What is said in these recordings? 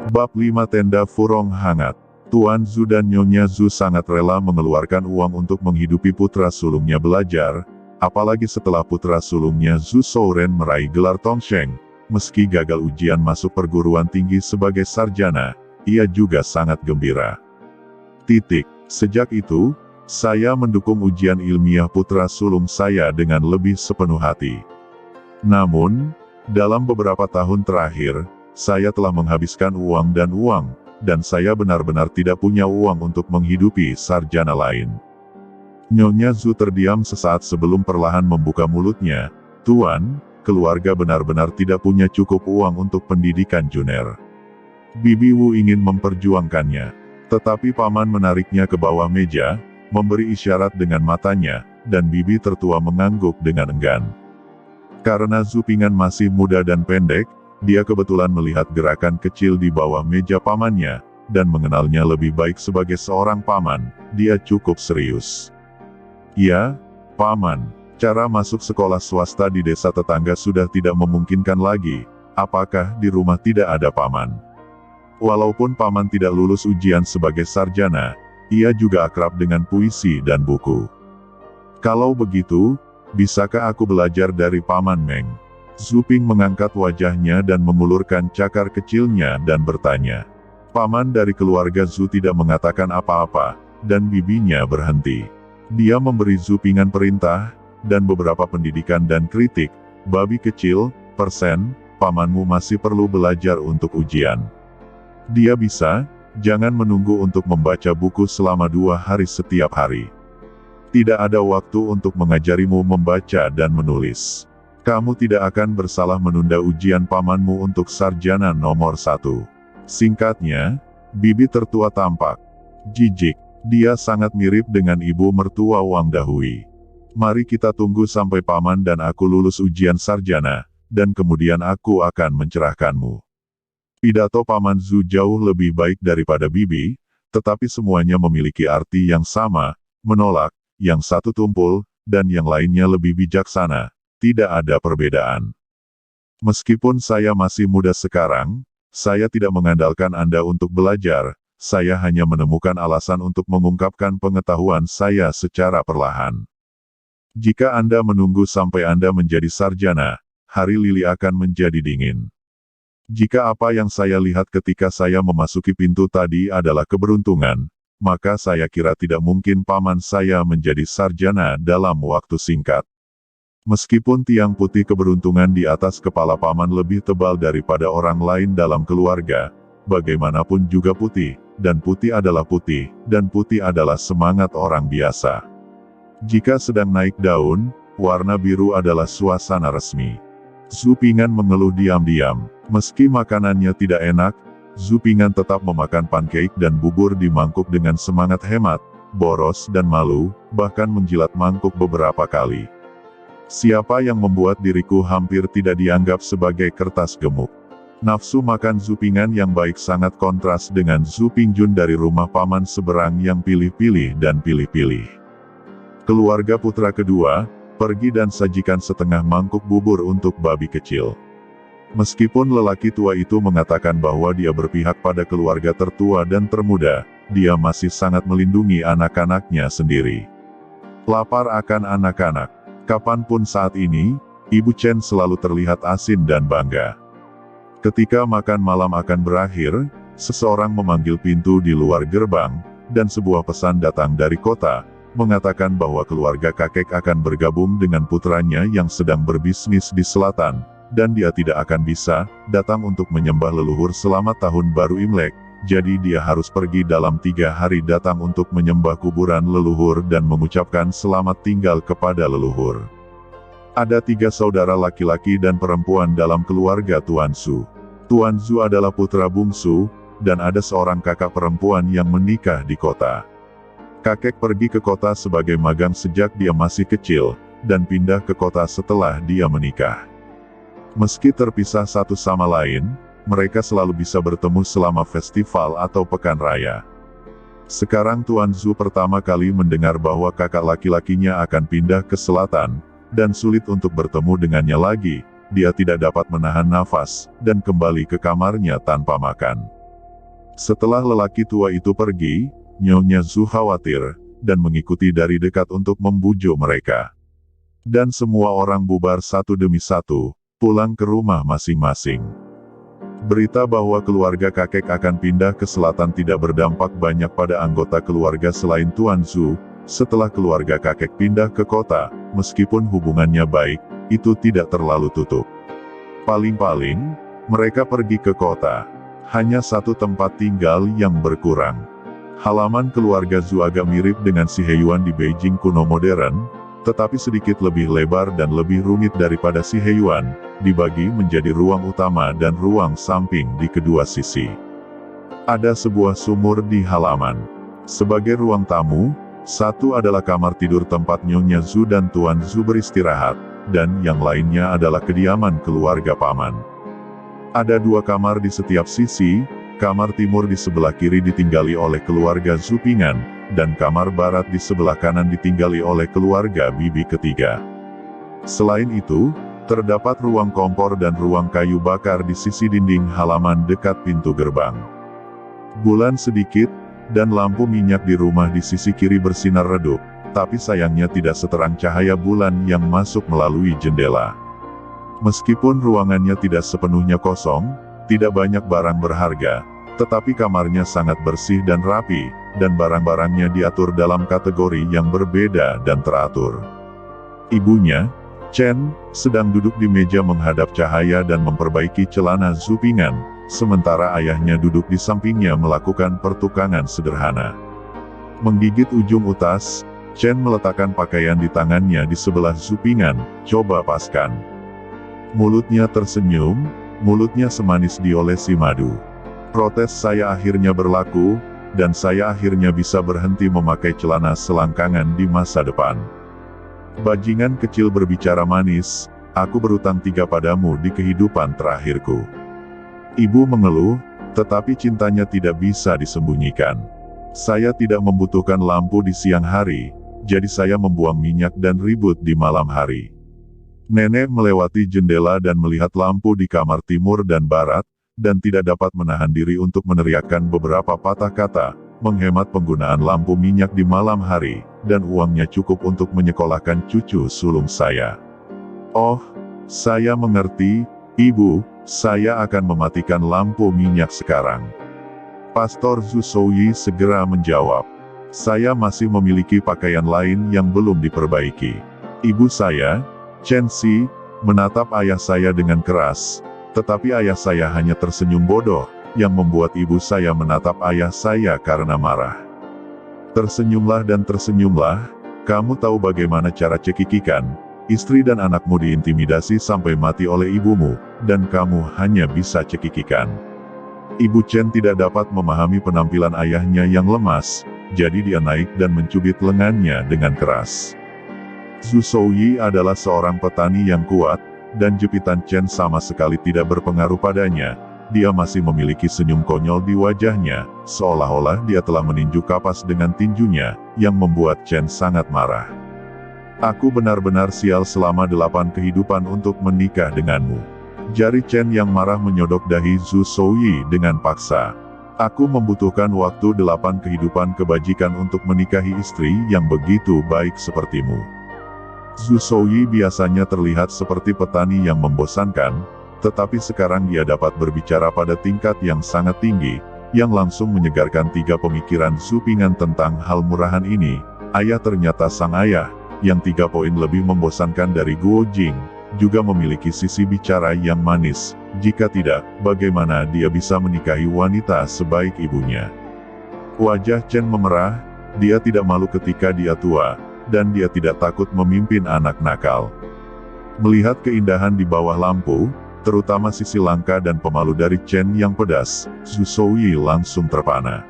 Bab 5 Tenda Furong Hangat. Tuan Zhu dan Nyonya Zhu sangat rela mengeluarkan uang untuk menghidupi putra sulungnya belajar, apalagi setelah putra sulungnya Zhu Souren meraih gelar Tongsheng. Meski gagal ujian masuk perguruan tinggi sebagai sarjana, ia juga sangat gembira. Sejak itu, saya mendukung ujian ilmiah putra sulung saya dengan lebih sepenuh hati. Namun, dalam beberapa tahun terakhir, saya telah menghabiskan uang, dan saya benar-benar tidak punya uang untuk menghidupi sarjana lain. Nyonya Zhu terdiam sesaat sebelum perlahan membuka mulutnya. Tuan, keluarga benar-benar tidak punya cukup uang untuk pendidikan Juner. Bibi Wu ingin memperjuangkannya, tetapi paman menariknya ke bawah meja, memberi isyarat dengan matanya, dan bibi tertua mengangguk dengan enggan. Karena Zhu Ping'an masih muda dan pendek, dia kebetulan melihat gerakan kecil di bawah meja pamannya, dan mengenalnya lebih baik sebagai seorang paman. Dia cukup serius. Ya, paman, cara masuk sekolah swasta di desa tetangga sudah tidak memungkinkan lagi. Apakah di rumah tidak ada paman? Walaupun paman tidak lulus ujian sebagai sarjana, ia juga akrab dengan puisi dan buku. Kalau begitu, bisakah aku belajar dari paman Meng? Zhu Ping mengangkat wajahnya dan mengulurkan cakar kecilnya dan bertanya. Paman dari keluarga Zhu tidak mengatakan apa-apa, dan bibinya berhenti. Dia memberi Zhu Ping'an perintah, dan beberapa pendidikan dan kritik. Babi kecil, pamanmu masih perlu belajar untuk ujian. Dia bisa, jangan menunggu untuk membaca buku selama 2 hari setiap hari. Tidak ada waktu untuk mengajarimu membaca dan menulis. Kamu tidak akan bersalah menunda ujian pamanmu untuk sarjana nomor 1. Singkatnya, bibi tertua tampak jijik. Dia sangat mirip dengan ibu mertua Wang Dahui. Mari kita tunggu sampai paman dan aku lulus ujian sarjana, dan kemudian aku akan mencerahkanmu. Pidato paman Zhu jauh lebih baik daripada bibi, tetapi semuanya memiliki arti yang sama, menolak, yang satu tumpul, dan yang lainnya lebih bijaksana. Tidak ada perbedaan. Meskipun saya masih muda sekarang, saya tidak mengandalkan Anda untuk belajar, saya hanya menemukan alasan untuk mengungkapkan pengetahuan saya secara perlahan. Jika Anda menunggu sampai Anda menjadi sarjana, hari lili akan menjadi dingin. Jika apa yang saya lihat ketika saya memasuki pintu tadi adalah keberuntungan, maka saya kira tidak mungkin paman saya menjadi sarjana dalam waktu singkat. Meskipun tiang putih keberuntungan di atas kepala paman lebih tebal daripada orang lain dalam keluarga, bagaimanapun juga putih, dan putih adalah putih, dan putih adalah semangat orang biasa. Jika sedang naik daun, warna biru adalah suasana resmi. Zhu Ping'an mengeluh diam-diam. Meski makanannya tidak enak, Zhu Ping'an tetap memakan pancake dan bubur di mangkuk dengan semangat hemat, boros dan malu, bahkan menjilat mangkuk beberapa kali. Siapa yang membuat diriku hampir tidak dianggap sebagai kertas gemuk? Nafsu makan Zhu Ping'an yang baik sangat kontras dengan Zhu Pingjun dari rumah paman seberang yang pilih-pilih dan pilih-pilih. Keluarga putra kedua, pergi dan sajikan setengah mangkuk bubur untuk babi kecil. Meskipun lelaki tua itu mengatakan bahwa dia berpihak pada keluarga tertua dan termuda, dia masih sangat melindungi anak-anaknya sendiri. Lapar akan anak-anak. Kapanpun saat ini, Ibu Chen selalu terlihat asin dan bangga. Ketika makan malam akan berakhir, seseorang memanggil pintu di luar gerbang, dan sebuah pesan datang dari kota, mengatakan bahwa keluarga kakek akan bergabung dengan putranya yang sedang berbisnis di selatan, dan dia tidak akan bisa datang untuk menyembah leluhur selama tahun baru Imlek, jadi dia harus pergi dalam 3 hari datang untuk menyembah kuburan leluhur dan mengucapkan selamat tinggal kepada leluhur. Ada 3 saudara laki-laki dan perempuan dalam keluarga Tuan Zhu. Tuan Zhu adalah putra bungsu, dan ada seorang kakak perempuan yang menikah di kota. Kakek pergi ke kota sebagai magang sejak dia masih kecil, dan pindah ke kota setelah dia menikah. Meski terpisah satu sama lain, mereka selalu bisa bertemu selama festival atau pekan raya. Sekarang Tuan Zhu pertama kali mendengar bahwa kakak laki-lakinya akan pindah ke selatan, dan sulit untuk bertemu dengannya lagi. Dia tidak dapat menahan nafas, dan kembali ke kamarnya tanpa makan. Setelah lelaki tua itu pergi, Nyonya Zhu khawatir, dan mengikuti dari dekat untuk membujuk mereka. Dan semua orang bubar satu demi satu, pulang ke rumah masing-masing. Berita bahwa keluarga kakek akan pindah ke selatan tidak berdampak banyak pada anggota keluarga selain Tuan Zhu. Setelah keluarga kakek pindah ke kota, meskipun hubungannya baik, itu tidak terlalu tutup. Paling-paling, mereka pergi ke kota. Hanya satu tempat tinggal yang berkurang. Halaman keluarga Zhu agak mirip dengan si Heiyuan di Beijing kuno modern, tetapi sedikit lebih lebar dan lebih rumit daripada si Heiyuan, dibagi menjadi ruang utama dan ruang samping di kedua sisi. Ada sebuah sumur di halaman. Sebagai ruang tamu, satu adalah kamar tidur tempat Nyonya Zhu dan Tuan Zhu beristirahat, dan yang lainnya adalah kediaman keluarga paman. Ada dua kamar di setiap sisi, kamar timur di sebelah kiri ditinggali oleh keluarga Zhu Ping'an, dan kamar barat di sebelah kanan ditinggali oleh keluarga bibi ketiga. Selain itu, terdapat ruang kompor dan ruang kayu bakar di sisi dinding halaman dekat pintu gerbang. Bulan sedikit, dan lampu minyak di rumah di sisi kiri bersinar redup, tapi sayangnya tidak seterang cahaya bulan yang masuk melalui jendela. Meskipun ruangannya tidak sepenuhnya kosong, tidak banyak barang berharga, tetapi kamarnya sangat bersih dan rapi, dan barang-barangnya diatur dalam kategori yang berbeda dan teratur. Ibunya, Chen, sedang duduk di meja menghadap cahaya dan memperbaiki celana Zhu Ping'an, sementara ayahnya duduk di sampingnya melakukan pertukangan sederhana. Menggigit ujung utas, Chen meletakkan pakaian di tangannya di sebelah Zhu Ping'an, coba paskan. Mulutnya tersenyum, mulutnya semanis diolesi madu. Protes saya akhirnya berlaku, dan saya akhirnya bisa berhenti memakai celana selangkangan di masa depan. Bajingan kecil berbicara manis, aku berutang 3 padamu di kehidupan terakhirku. Ibu mengeluh, tetapi cintanya tidak bisa disembunyikan. Saya tidak membutuhkan lampu di siang hari, jadi saya membuang minyak dan ribut di malam hari. Nenek melewati jendela dan melihat lampu di kamar timur dan barat, dan tidak dapat menahan diri untuk meneriakkan beberapa patah kata, menghemat penggunaan lampu minyak di malam hari, dan uangnya cukup untuk menyekolahkan cucu sulung saya. Oh, saya mengerti, Ibu, saya akan mematikan lampu minyak sekarang. Pastor Zhu Souyi segera menjawab. Saya masih memiliki pakaian lain yang belum diperbaiki. Ibu saya, Chen Xi, menatap ayah saya dengan keras, tetapi ayah saya hanya tersenyum bodoh, yang membuat ibu saya menatap ayah saya karena marah. Tersenyumlah dan tersenyumlah, kamu tahu bagaimana cara cekikikan, istri dan anakmu diintimidasi sampai mati oleh ibumu, dan kamu hanya bisa cekikikan. Ibu Chen tidak dapat memahami penampilan ayahnya yang lemas, jadi dia naik dan mencubit lengannya dengan keras. Zhu Souyi adalah seorang petani yang kuat, dan jepitan Chen sama sekali tidak berpengaruh padanya. Dia masih memiliki senyum konyol di wajahnya, seolah-olah dia telah meninju kapas dengan tinjunya, yang membuat Chen sangat marah. Aku benar-benar sial selama 8 kehidupan untuk menikah denganmu. Jari Chen yang marah menyodok dahi Zhu Souyi dengan paksa. Aku membutuhkan waktu 8 kehidupan kebajikan untuk menikahi istri yang begitu baik sepertimu. Zhu Souyi biasanya terlihat seperti petani yang membosankan, tetapi sekarang dia dapat berbicara pada tingkat yang sangat tinggi, yang langsung menyegarkan 3 pemikiran Zhu Ping'an tentang hal murahan ini. Ayah ternyata sang ayah, yang 3 poin lebih membosankan dari Guo Jing, juga memiliki sisi bicara yang manis. Jika tidak, bagaimana dia bisa menikahi wanita sebaik ibunya? Wajah Chen memerah, dia tidak malu ketika dia tua, dan dia tidak takut memimpin anak nakal. Melihat keindahan di bawah lampu, terutama sisi langka dan pemalu dari Chen yang pedas, Zhu Souyi langsung terpana.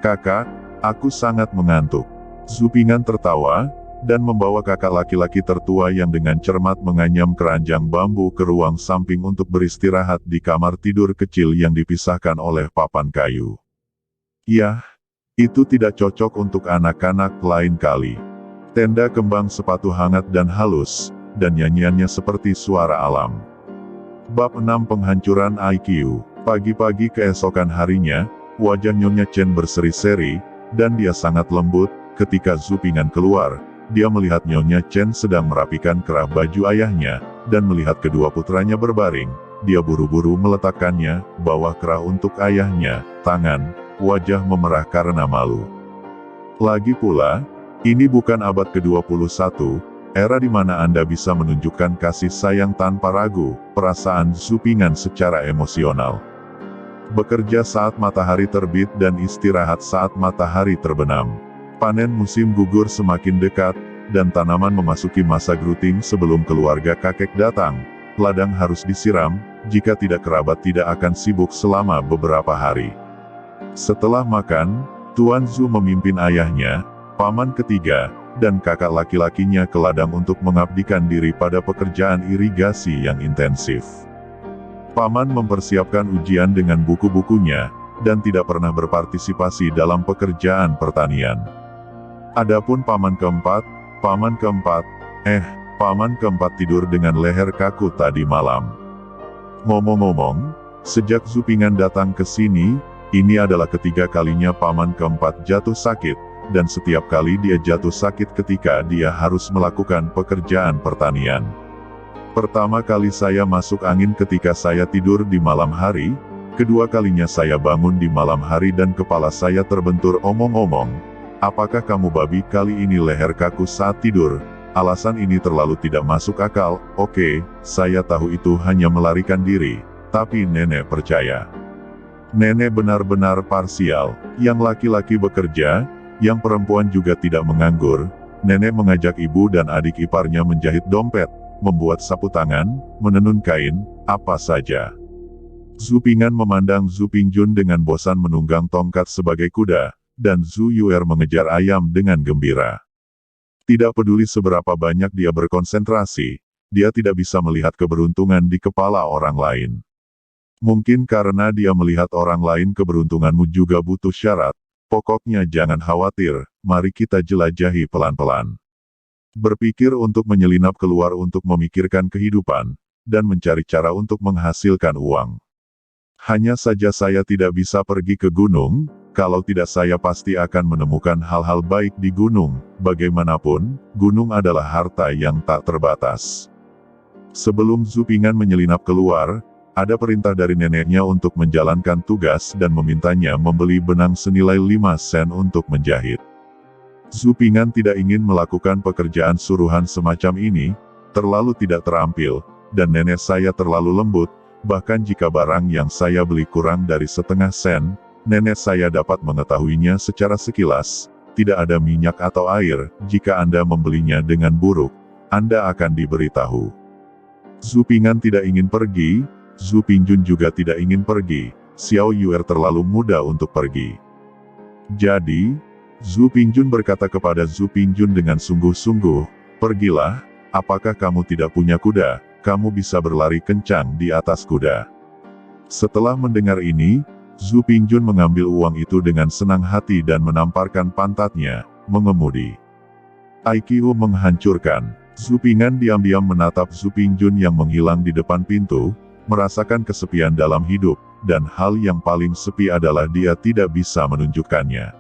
Kakak, aku sangat mengantuk. Zhu Ping'an tertawa, dan membawa kakak laki-laki tertua yang dengan cermat menganyam keranjang bambu ke ruang samping untuk beristirahat di kamar tidur kecil yang dipisahkan oleh papan kayu. Yah, itu tidak cocok untuk anak-anak lain kali. Tenda kembang sepatu hangat dan halus, dan nyanyiannya seperti suara alam. Bab 6 Penghancuran IQ. Pagi-pagi keesokan harinya, Wajah Nyonya Chen berseri-seri, dan dia sangat lembut. Ketika Zhu Ping'an keluar, dia melihat Nyonya Chen sedang merapikan kerah baju ayahnya, dan melihat kedua putranya berbaring. Dia buru-buru meletakkannya, bawah kerah untuk ayahnya, tangan, wajah memerah karena malu. Lagi pula, ini bukan abad ke-21, era di mana Anda bisa menunjukkan kasih sayang tanpa ragu, perasaan Zhu Ping'an secara emosional. Bekerja saat matahari terbit dan istirahat saat matahari terbenam. Panen musim gugur semakin dekat, dan tanaman memasuki masa growing sebelum keluarga kakek datang. Ladang harus disiram, jika tidak kerabat tidak akan sibuk selama beberapa hari. Setelah makan, Tuan Zhu memimpin ayahnya, paman ketiga, dan kakak laki-lakinya ke ladang untuk mengabdikan diri pada pekerjaan irigasi yang intensif. Paman mempersiapkan ujian dengan buku-bukunya, dan tidak pernah berpartisipasi dalam pekerjaan pertanian. Adapun paman keempat tidur dengan leher kaku tadi malam. Ngomong-ngomong, sejak Zhu Ping'an datang ke sini, ini adalah ketiga kalinya paman keempat jatuh sakit, dan setiap kali dia jatuh sakit ketika dia harus melakukan pekerjaan pertanian. Pertama kali saya masuk angin ketika saya tidur di malam hari, kedua kalinya saya bangun di malam hari dan kepala saya terbentur omong-omong. Apakah kamu babi? Kali ini leher kaku saat tidur. Alasan ini terlalu tidak masuk akal. Oke, saya tahu itu hanya melarikan diri, tapi nenek percaya. Nenek benar-benar parsial, yang laki-laki bekerja, yang perempuan juga tidak menganggur. Nenek mengajak ibu dan adik iparnya menjahit dompet, membuat sapu tangan, menenun kain, apa saja. Zhu Ping'an memandang Zhu Pingjun dengan bosan menunggang tongkat sebagai kuda, dan Zhu Yuer mengejar ayam dengan gembira. Tidak peduli seberapa banyak dia berkonsentrasi, dia tidak bisa melihat keberuntungan di kepala orang lain. Mungkin karena dia melihat orang lain keberuntunganmu juga butuh syarat, pokoknya jangan khawatir, mari kita jelajahi pelan-pelan. Berpikir untuk menyelinap keluar untuk memikirkan kehidupan, dan mencari cara untuk menghasilkan uang. Hanya saja saya tidak bisa pergi ke gunung, kalau tidak saya pasti akan menemukan hal-hal baik di gunung, bagaimanapun, gunung adalah harta yang tak terbatas. Sebelum Zhu Ping'an menyelinap keluar, ada perintah dari neneknya untuk menjalankan tugas dan memintanya membeli benang senilai 5 sen untuk menjahit. Zhu Ping'an tidak ingin melakukan pekerjaan suruhan semacam ini, terlalu tidak terampil, dan nenek saya terlalu lembut, bahkan jika barang yang saya beli kurang dari setengah sen, nenek saya dapat mengetahuinya secara sekilas. Tidak ada minyak atau air, jika Anda membelinya dengan buruk, Anda akan diberitahu. Zhu Ping'an tidak ingin pergi, Zhu Pingjun juga tidak ingin pergi, Xiao Yuer terlalu muda untuk pergi. Jadi, Zhu Pingjun berkata kepada Zhu Pingjun dengan sungguh-sungguh, pergilah, apakah kamu tidak punya kuda, kamu bisa berlari kencang di atas kuda. Setelah mendengar ini, Zhu Pingjun mengambil uang itu dengan senang hati dan menamparkan pantatnya, mengemudi. IQ menghancurkan. Zhu Ping'an diam-diam menatap Zhu Pingjun yang menghilang di depan pintu, merasakan kesepian dalam hidup, dan hal yang paling sepi adalah dia tidak bisa menunjukkannya.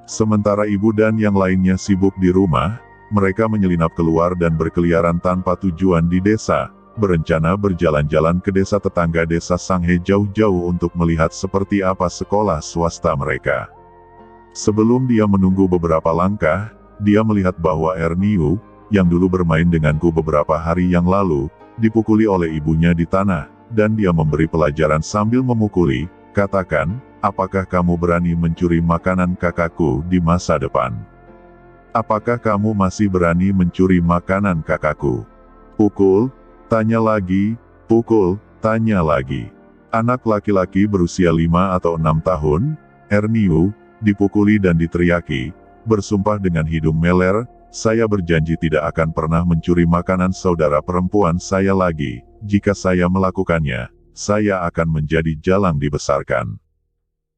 Sementara ibu dan yang lainnya sibuk di rumah, mereka menyelinap keluar dan berkeliaran tanpa tujuan di desa, berencana berjalan-jalan ke desa tetangga desa Sanghe jauh-jauh untuk melihat seperti apa sekolah swasta mereka. Sebelum dia menunggu beberapa langkah, dia melihat bahwa Erniu, yang dulu bermain denganku beberapa hari yang lalu, dipukuli oleh ibunya di tanah, dan dia memberi pelajaran sambil memukuli, katakan, apakah kamu berani mencuri makanan kakakku di masa depan? Apakah kamu masih berani mencuri makanan kakakku? Pukul, tanya lagi, pukul, tanya lagi. Anak laki-laki berusia 5 atau 6 tahun, Erniu, dipukuli dan diteriaki, bersumpah dengan hidung meler, saya berjanji tidak akan pernah mencuri makanan saudara perempuan saya lagi, jika saya melakukannya, saya akan menjadi jalang dibesarkan.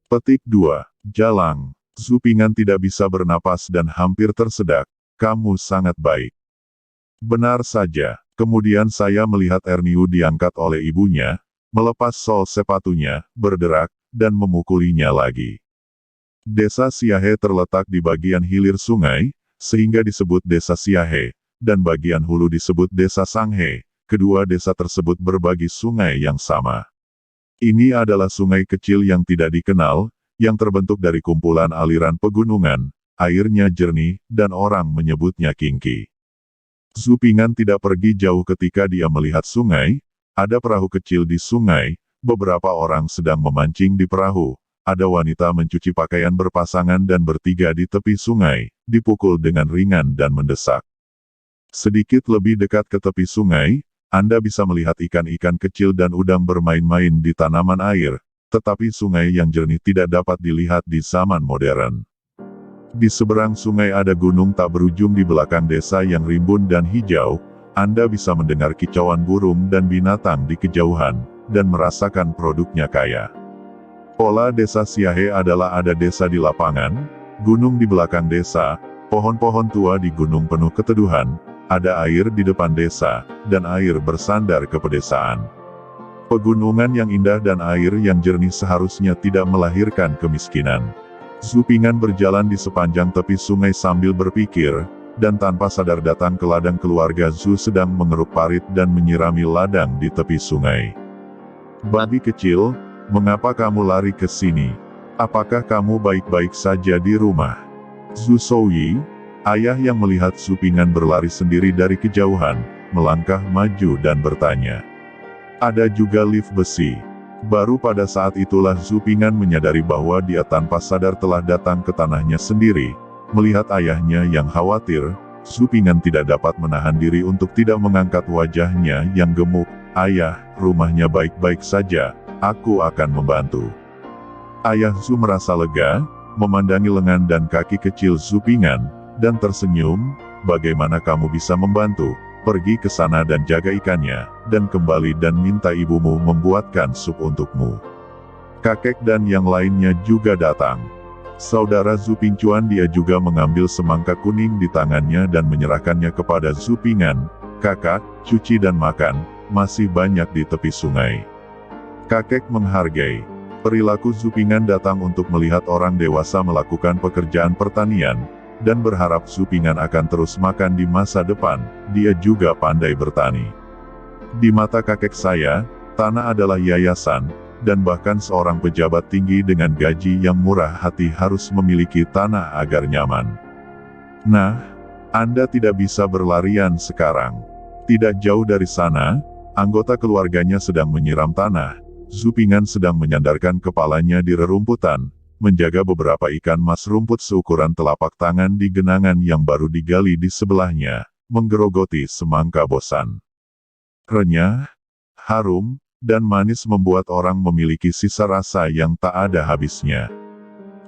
Petik 2. Jalang. Zhu Ping'an tidak bisa bernapas dan hampir tersedak, kamu sangat baik. Benar saja. Kemudian saya melihat Erniu diangkat oleh ibunya, melepas sol sepatunya, berderak, dan memukulinya lagi. Desa Siahe terletak di bagian hilir sungai, sehingga disebut Desa Siahe, dan bagian hulu disebut Desa Sanghe. Kedua desa tersebut berbagi sungai yang sama. Ini adalah sungai kecil yang tidak dikenal, yang terbentuk dari kumpulan aliran pegunungan, airnya jernih, dan orang menyebutnya Kingki. Zupingan tidak pergi jauh ketika dia melihat sungai, ada perahu kecil di sungai, beberapa orang sedang memancing di perahu, ada wanita mencuci pakaian berpasangan dan bertiga di tepi sungai, dipukul dengan ringan dan mendesak. Sedikit lebih dekat ke tepi sungai, Anda bisa melihat ikan-ikan kecil dan udang bermain-main di tanaman air, tetapi sungai yang jernih tidak dapat dilihat di zaman modern. Di seberang sungai ada gunung tak berujung di belakang desa yang rimbun dan hijau, Anda bisa mendengar kicauan burung dan binatang di kejauhan, dan merasakan produknya kaya. Pola desa Siahe adalah ada desa di lapangan, gunung di belakang desa, pohon-pohon tua di gunung penuh keteduhan, ada air di depan desa, dan air bersandar ke pedesaan. Pegunungan yang indah dan air yang jernih seharusnya tidak melahirkan kemiskinan. Zupingan berjalan di sepanjang tepi sungai sambil berpikir, dan tanpa sadar datang ke ladang keluarga Zu sedang mengeruk parit dan menyirami ladang di tepi sungai. "Babi kecil, mengapa kamu lari ke sini? Apakah kamu baik-baik saja di rumah?" Zu Souyi, ayah yang melihat Zupingan berlari sendiri dari kejauhan, melangkah maju dan bertanya. Ada juga lift besi. Baru pada saat itulah Zupingan menyadari bahwa dia tanpa sadar telah datang ke tanahnya sendiri. Melihat ayahnya yang khawatir, Zupingan tidak dapat menahan diri untuk tidak mengangkat wajahnya yang gemuk. "Ayah, rumahnya baik-baik saja. Aku akan membantu." Ayah Zu merasa lega, memandangi lengan dan kaki kecil Zupingan, dan tersenyum. "Bagaimana kamu bisa membantu? Pergi ke sana dan jaga ikannya, dan kembali dan minta ibumu membuatkan sup untukmu." Kakek dan yang lainnya juga datang. Saudara Zupingcuan dia juga mengambil semangka kuning di tangannya dan menyerahkannya kepada Zupingan. "Kakak, cuci dan makan, masih banyak di tepi sungai." Kakek menghargai perilaku Zupingan datang untuk melihat orang dewasa melakukan pekerjaan pertanian, dan berharap Zupingan akan terus makan di masa depan. Dia juga pandai bertani. "Di mata kakek saya, tanah adalah yayasan, dan bahkan seorang pejabat tinggi dengan gaji yang murah hati harus memiliki tanah agar nyaman. Nah, Anda tidak bisa berlarian sekarang." Tidak jauh dari sana, anggota keluarganya sedang menyiram tanah. Zupingan sedang menyandarkan kepalanya di rerumputan, menjaga beberapa ikan mas rumput seukuran telapak tangan di genangan yang baru digali di sebelahnya, menggerogoti semangka bosan. Renyah, harum, dan manis membuat orang memiliki sisa rasa yang tak ada habisnya.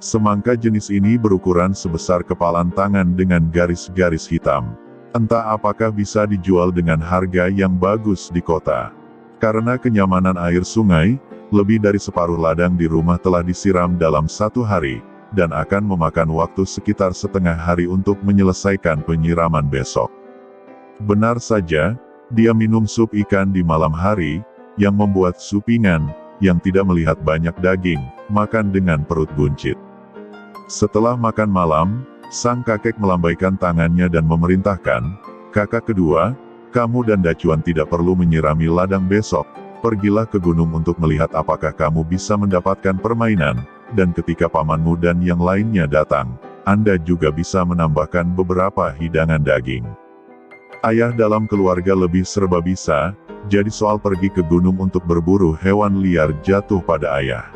Semangka jenis ini berukuran sebesar kepalan tangan dengan garis-garis hitam. Entah apakah bisa dijual dengan harga yang bagus di kota. Karena kenyamanan air sungai, lebih dari separuh ladang di rumah telah disiram dalam 1 hari, dan akan memakan waktu sekitar setengah hari untuk menyelesaikan penyiraman besok. Benar saja, dia minum sup ikan di malam hari, yang membuat Zupingan, yang tidak melihat banyak daging, makan dengan perut buncit. Setelah makan malam, sang kakek melambaikan tangannya dan memerintahkan, "Kakak kedua, kamu dan Dacuan tidak perlu menyirami ladang besok. Pergilah ke gunung untuk melihat apakah kamu bisa mendapatkan permainan, dan ketika pamanmu dan yang lainnya datang, Anda juga bisa menambahkan beberapa hidangan daging." Ayah dalam keluarga lebih serba bisa, jadi soal pergi ke gunung untuk berburu hewan liar jatuh pada ayah.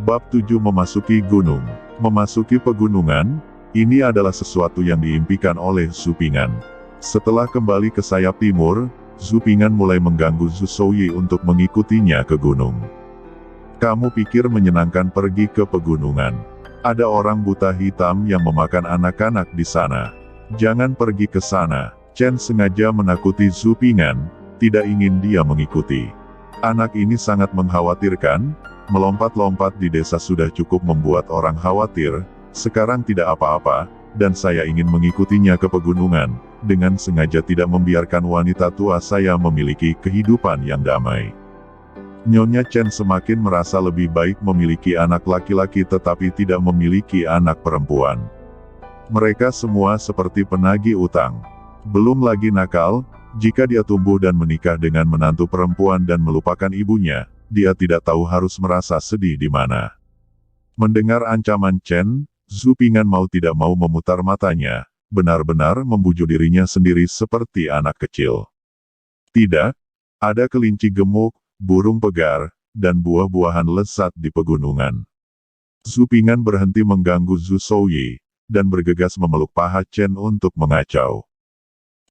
Bab 7 Memasuki gunung. Memasuki pegunungan, ini adalah sesuatu yang diimpikan oleh Zupingan. Setelah kembali ke sayap timur, Zupingan mulai mengganggu Zu Souyi untuk mengikutinya ke gunung. "Kamu pikir menyenangkan pergi ke pegunungan? Ada orang buta hitam yang memakan anak-anak di sana. Jangan pergi ke sana." Chen sengaja menakuti Zupingan, tidak ingin dia mengikuti. Anak ini sangat mengkhawatirkan, melompat-lompat di desa sudah cukup membuat orang khawatir, sekarang tidak apa-apa, dan saya ingin mengikutinya ke pegunungan, dengan sengaja tidak membiarkan wanita tua saya memiliki kehidupan yang damai. Nyonya Chen semakin merasa lebih baik memiliki anak laki-laki tetapi tidak memiliki anak perempuan. Mereka semua seperti penagih utang. Belum lagi nakal, jika dia tumbuh dan menikah dengan menantu perempuan dan melupakan ibunya, dia tidak tahu harus merasa sedih di mana. Mendengar ancaman Chen, Zhu Ping'an mau tidak mau memutar matanya, benar-benar membujuk dirinya sendiri seperti anak kecil. Tidak, ada kelinci gemuk, burung pegar, dan buah-buahan lezat di pegunungan. Zhu Ping'an berhenti mengganggu Zhu Souyi, dan bergegas memeluk paha Chen untuk mengacau.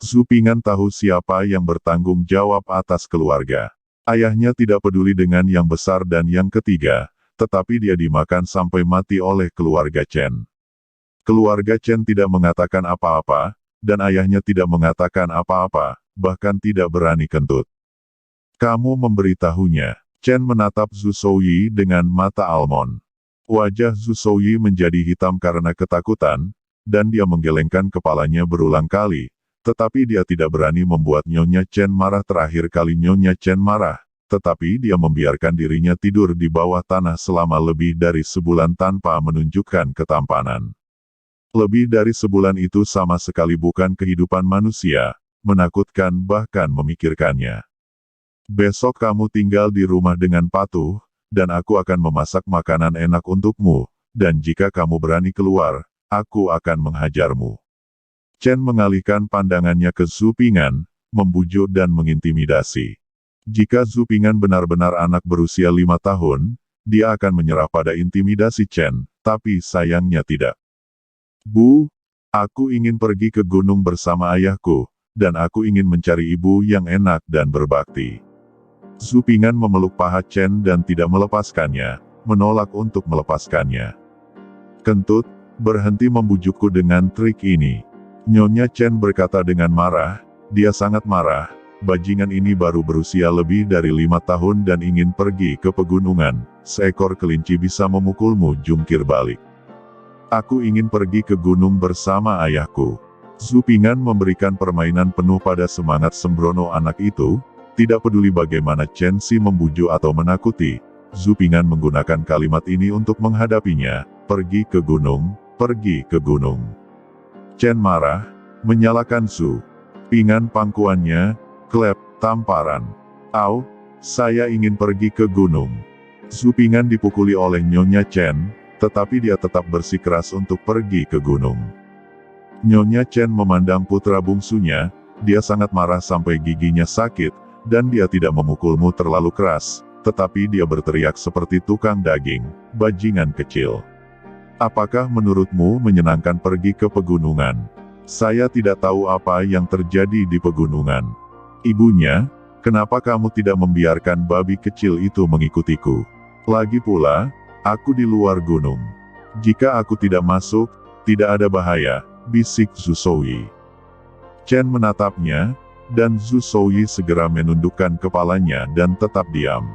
Zhu Ping'an tahu siapa yang bertanggung jawab atas keluarga. Ayahnya tidak peduli dengan yang besar dan yang ketiga, tetapi dia dimakan sampai mati oleh keluarga Chen. Keluarga Chen tidak mengatakan apa-apa, dan ayahnya tidak mengatakan apa-apa, bahkan tidak berani kentut. Kamu memberitahunya. Chen menatap Zhu Souyi dengan mata almond. Wajah Zhu Souyi menjadi hitam karena ketakutan, dan dia menggelengkan kepalanya berulang kali, tetapi dia tidak berani membuat Nyonya Chen marah. Terakhir kali Nyonya Chen marah, tetapi dia membiarkan dirinya tidur di bawah tanah selama lebih dari sebulan tanpa menunjukkan ketampanan. Lebih dari sebulan itu sama sekali bukan kehidupan manusia, menakutkan bahkan memikirkannya. Besok kamu tinggal di rumah dengan patuh, dan aku akan memasak makanan enak untukmu, dan jika kamu berani keluar, aku akan menghajarmu. Chen mengalihkan pandangannya ke Zhu Ping'an, membujuk dan mengintimidasi. Jika Zhu Ping'an benar-benar anak berusia 5 tahun, dia akan menyerah pada intimidasi Chen, tapi sayangnya tidak. Bu, aku ingin pergi ke gunung bersama ayahku, dan aku ingin mencari ibu yang enak dan berbakti. Zhu Ping'an memeluk paha Chen dan tidak melepaskannya, menolak untuk melepaskannya. Kentut, berhenti membujukku dengan trik ini. Nyonya Chen berkata dengan marah, dia sangat marah, bajingan ini baru berusia lebih dari 5 tahun dan ingin pergi ke pegunungan, seekor kelinci bisa memukulmu jungkir balik. Aku ingin pergi ke gunung bersama ayahku. Zhu Ping'an memberikan permainan penuh pada semangat sembrono anak itu. Tidak peduli bagaimana Chen Xi membujuk atau menakuti, Zhu Ping'an menggunakan kalimat ini untuk menghadapinya, pergi ke gunung, pergi ke gunung. Chen marah, menyalahkan Zhu Ping'an pangkuannya, klep, tamparan. Au, saya ingin pergi ke gunung. Zhu Ping'an dipukuli oleh Nyonya Chen, tetapi dia tetap bersikeras untuk pergi ke gunung. Nyonya Chen memandang putra bungsunya, dia sangat marah sampai giginya sakit, dan dia tidak memukulmu terlalu keras, tetapi dia berteriak seperti tukang daging, bajingan kecil. Apakah menurutmu menyenangkan pergi ke pegunungan? Saya tidak tahu apa yang terjadi di pegunungan. Ibunya, kenapa kamu tidak membiarkan babi kecil itu mengikutiku? Lagi pula, aku di luar gunung. Jika aku tidak masuk, tidak ada bahaya, bisik Zhu Souyi. Chen menatapnya, dan Zhu Souyi segera menundukkan kepalanya dan tetap diam.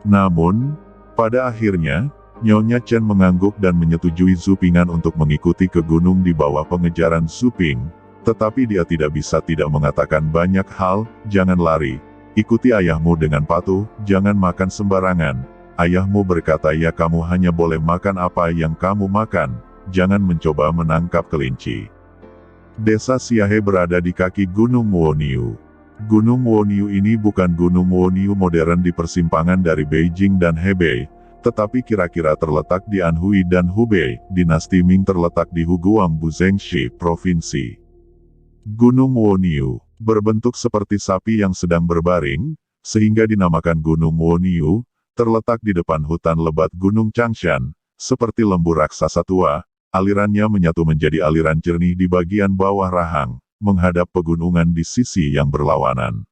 Namun, pada akhirnya, Nyonya Chen mengangguk dan menyetujui Zhu Ping'an untuk mengikuti ke gunung di bawah pengejaran Zhu Ping, tetapi dia tidak bisa tidak mengatakan banyak hal, jangan lari, ikuti ayahmu dengan patuh, jangan makan sembarangan. Ayahmu berkata ya kamu hanya boleh makan apa yang kamu makan, jangan mencoba menangkap kelinci. Desa Xiahe berada di kaki Gunung Woniu. Gunung Woniu ini bukan Gunung Woniu modern di persimpangan dari Beijing dan Hebei, tetapi kira-kira terletak di Anhui dan Hubei. Dinasti Ming terletak di Huguang Buzhengxi, provinsi. Gunung Woniu berbentuk seperti sapi yang sedang berbaring, sehingga dinamakan Gunung Woniu, terletak di depan hutan lebat Gunung Changshan, seperti lembu raksasa tua. Alirannya menyatu menjadi aliran jernih di bagian bawah rahang, menghadap pegunungan di sisi yang berlawanan.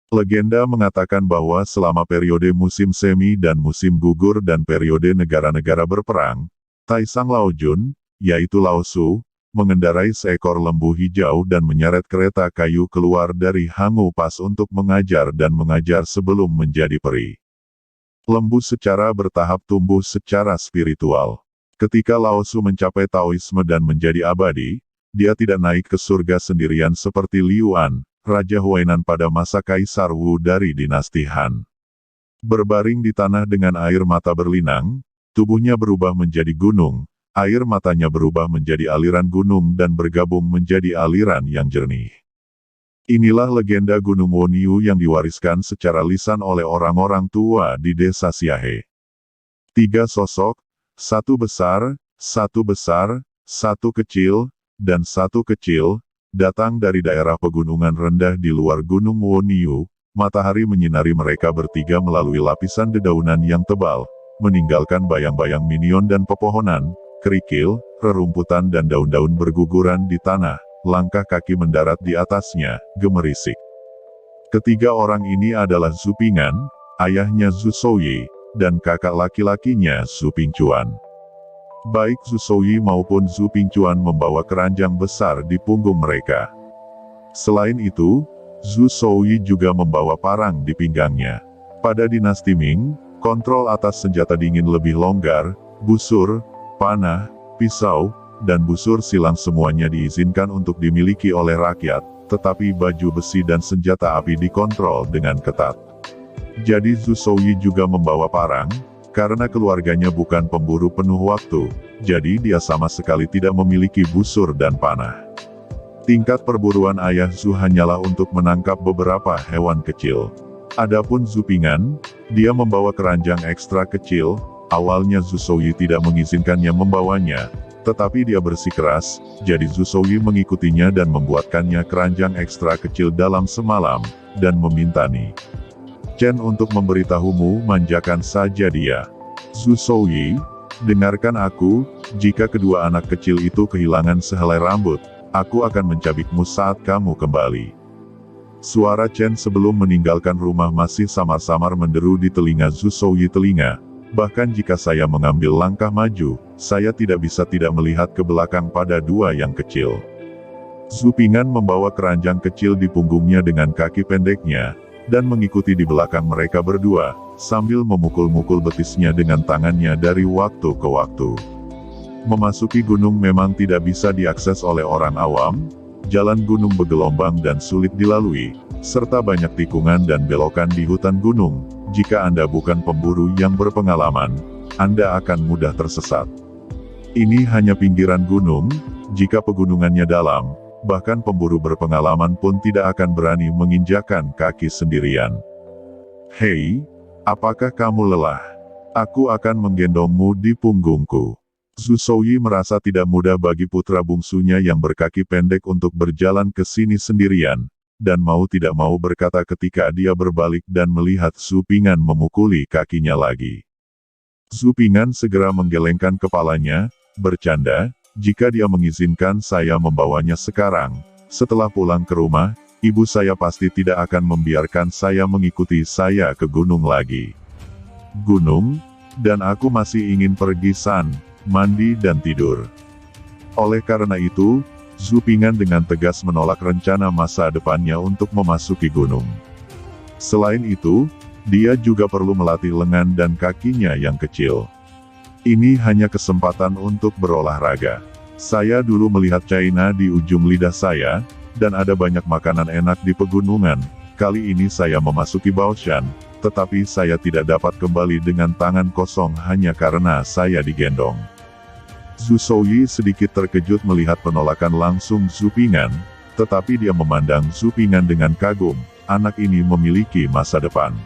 Legenda mengatakan bahwa selama periode musim semi dan musim gugur dan periode negara-negara berperang, Taisang Laojun, yaitu Lao Su, mengendarai seekor lembu hijau dan menyeret kereta kayu keluar dari Hangu Pass untuk mengajar dan mengajar sebelum menjadi peri. Lembu secara bertahap tumbuh secara spiritual. Ketika Lao Su mencapai Taoisme dan menjadi abadi, dia tidak naik ke surga sendirian seperti Liu An, Raja Huainan pada masa Kaisar Wu dari dinasti Han. Berbaring di tanah dengan air mata berlinang, tubuhnya berubah menjadi gunung, air matanya berubah menjadi aliran gunung dan bergabung menjadi aliran yang jernih. Inilah legenda Gunung Wonyu yang diwariskan secara lisan oleh orang-orang tua di desa Siahe. 3 sosok, satu besar, satu kecil, dan satu kecil, datang dari daerah pegunungan rendah di luar Gunung Wonyu. Matahari menyinari mereka bertiga melalui lapisan dedaunan yang tebal, meninggalkan bayang-bayang minion dan pepohonan, kerikil, rerumputan dan daun-daun berguguran di tanah. Langkah kaki mendarat di atasnya, gemerisik. Ketiga orang ini adalah Zhu Ping'an, ayahnya Zhu Souyi, dan kakak laki-lakinya Zhu Pingquan. Baik Zhu Souyi maupun Zhu Pingquan membawa keranjang besar di punggung mereka. Selain itu, Zhu Souyi juga membawa parang di pinggangnya. Pada dinasti Ming, kontrol atas senjata dingin lebih longgar, busur, panah, pisau, dan busur silang semuanya diizinkan untuk dimiliki oleh rakyat, tetapi baju besi dan senjata api dikontrol dengan ketat. Jadi Zhu Souyi juga membawa parang, karena keluarganya bukan pemburu penuh waktu, jadi dia sama sekali tidak memiliki busur dan panah. Tingkat perburuan ayah Zhu hanyalah untuk menangkap beberapa hewan kecil. Adapun Zhu Ping'an, dia membawa keranjang ekstra kecil. Awalnya Zhu Souyi tidak mengizinkannya membawanya, tetapi dia bersikeras, jadi Zhu Souyi mengikutinya dan membuatkannya keranjang ekstra kecil dalam semalam, dan meminta Ni Chen untuk memberitahumu, manjakan saja dia. Zhu Souyi, dengarkan aku, jika kedua anak kecil itu kehilangan sehelai rambut, aku akan mencabikmu saat kamu kembali. Suara Chen sebelum meninggalkan rumah masih samar-samar menderu di telinga Zhu Souyi telinga. Bahkan jika saya mengambil langkah maju, saya tidak bisa tidak melihat ke belakang pada dua yang kecil. Zhu Ping'an membawa keranjang kecil di punggungnya dengan kaki pendeknya, dan mengikuti di belakang mereka berdua, sambil memukul-mukul betisnya dengan tangannya dari waktu ke waktu. Memasuki gunung memang tidak bisa diakses oleh orang awam, jalan gunung bergelombang dan sulit dilalui, serta banyak tikungan dan belokan di hutan gunung. Jika Anda bukan pemburu yang berpengalaman, Anda akan mudah tersesat. Ini hanya pinggiran gunung, jika pegunungannya dalam, bahkan pemburu berpengalaman pun tidak akan berani menginjakan kaki sendirian. Hei, apakah kamu lelah? Aku akan menggendongmu di punggungku. Zhu Souyi merasa tidak mudah bagi putra bungsunya yang berkaki pendek untuk berjalan ke sini sendirian, dan mau tidak mau berkata ketika dia berbalik dan melihat Zhu Ping'an memukuli kakinya lagi. Zhu Ping'an segera menggelengkan kepalanya, bercanda, jika dia mengizinkan saya membawanya sekarang, setelah pulang ke rumah, ibu saya pasti tidak akan membiarkan saya mengikuti saya ke gunung lagi. Gunung? Dan aku masih ingin pergi mandi dan tidur. Oleh karena itu, Zhu Ping'an dengan tegas menolak rencana masa depannya untuk memasuki gunung. Selain itu, dia juga perlu melatih lengan dan kakinya yang kecil. Ini hanya kesempatan untuk berolahraga. Saya dulu melihat China di ujung lidah saya, dan ada banyak makanan enak di pegunungan. Kali ini saya memasuki Baoshan, tetapi saya tidak dapat kembali dengan tangan kosong hanya karena saya digendong. Zhu Souyi sedikit terkejut melihat penolakan langsung Zhu Ping'an, tetapi dia memandang Zhu Ping'an dengan kagum, anak ini memiliki masa depan.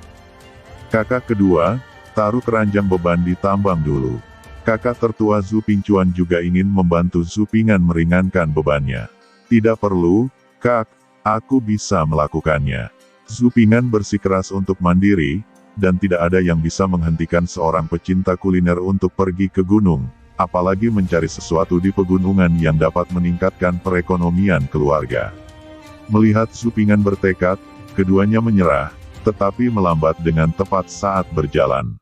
Kakak kedua, taruh keranjang beban di tambang dulu. Kakak tertua Zhu Pingquan juga ingin membantu Zhu Ping'an meringankan bebannya. Tidak perlu, Kak, aku bisa melakukannya. Zhu Ping'an bersikeras untuk mandiri, dan tidak ada yang bisa menghentikan seorang pecinta kuliner untuk pergi ke gunung, apalagi mencari sesuatu di pegunungan yang dapat meningkatkan perekonomian keluarga. Melihat Zhu Ping'an bertekad, keduanya menyerah, tetapi melambat dengan tepat saat berjalan.